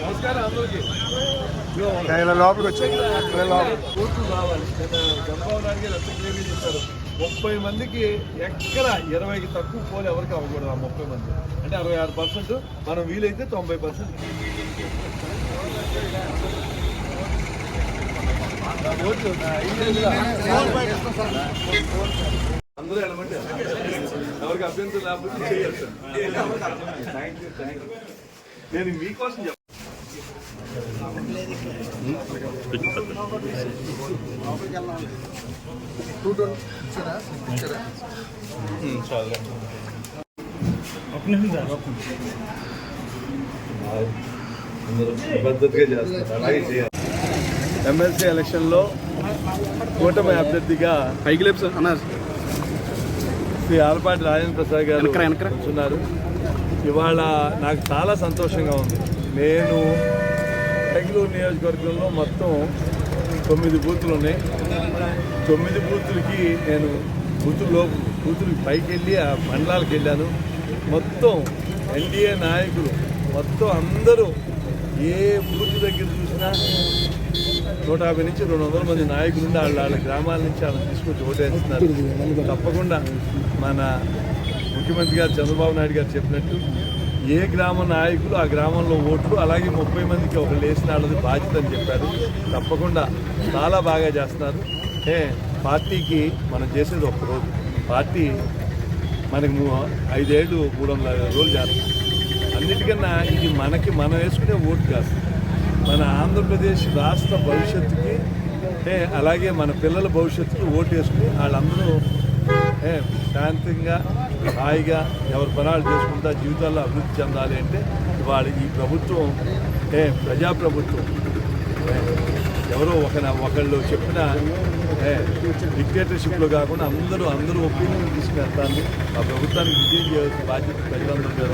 నమస్కారం అందరికి. లోపలికి వచ్చాయి కోర్టులు రావాలి. చంద్రబాబు నాయుడు గారు ఎంత క్లియర్గా చెప్పారు, 30 మందికి ఎక్కడ 20కి తక్కువ పోలు ఎవరికి అవ్వకూడదు. ఆ 30 మంది అంటే 66%, మనం వీలైతే 90%. అందరూ వెళ్ళమంటే ఎవరికి అభ్యంతరం లేకపోతే చేయొచ్చు. నేను మీకోసం చెప్తాను. పద్ధతిగా చేస్తారు, అలాగే చేయాలి. ఎమ్మెల్సీ ఎలక్షన్లో కూటమి అభ్యర్థిగా శ్రీ ఆలపాటి రాజేంద్ర ప్రసాద్ గారు కూర్చున్నారు. ఇవాళ నాకు చాలా సంతోషంగా ఉంది. నేను బెంగళూరు నియోజకవర్గంలో మొత్తం 9 బూతులు ఉన్నాయి. 9 బూతులకి నేను బూతులకి పైకి వెళ్ళి ఆ మండలాలకు వెళ్ళాను. మొత్తం ఎన్డీఏ నాయకులు మొత్తం అందరూ ఏ బూత్ దగ్గర చూసినా 150 నుంచి 200 మంది నాయకులు ఉండి వాళ్ళ గ్రామాల నుంచి వాళ్ళని తీసుకొచ్చి ఓటేస్తున్నారు. తప్పకుండా మన ముఖ్యమంత్రి గారు చంద్రబాబు నాయుడు గారు చెప్పినట్టు ఏ గ్రామ నాయకులు ఆ గ్రామంలో ఓట్లు, అలాగే 30 మందికి ఒకళ్ళు వేసిన వాళ్ళది బాధ్యత అని చెప్పారు. తప్పకుండా చాలా బాగా చేస్తున్నారు. పార్టీకి మనం చేసేది ఒక్కరోజు, పార్టీ మనకి 5 ఏళ్ళు 350 రోజులు చేస్తాం. అన్నిటికన్నా ఇది మనం వేసుకునే ఓటు కాదు, మన ఆంధ్రప్రదేశ్ రాష్ట్ర భవిష్యత్తుకి అలాగే మన పిల్లల భవిష్యత్తుకి ఓటు వేసుకుని వాళ్ళందరూ శాంతంగా హాయిగా ఎవరి పనాలు చేసుకుంటా జీవితాల్లో అభివృద్ధి చెందాలి అంటే ఇవాళ ఈ ప్రభుత్వం ప్రజాప్రభుత్వం. ఎవరో ఒకళ్ళు చెప్పిన డిక్టేటర్షిప్లో కాకుండా అందరూ ఒపీనియన్ తీసుకెళ్తాను. ఆ ప్రభుత్వానికి విజయం చేయాల్సిన బాధ్యత ప్రజలందరూ మీద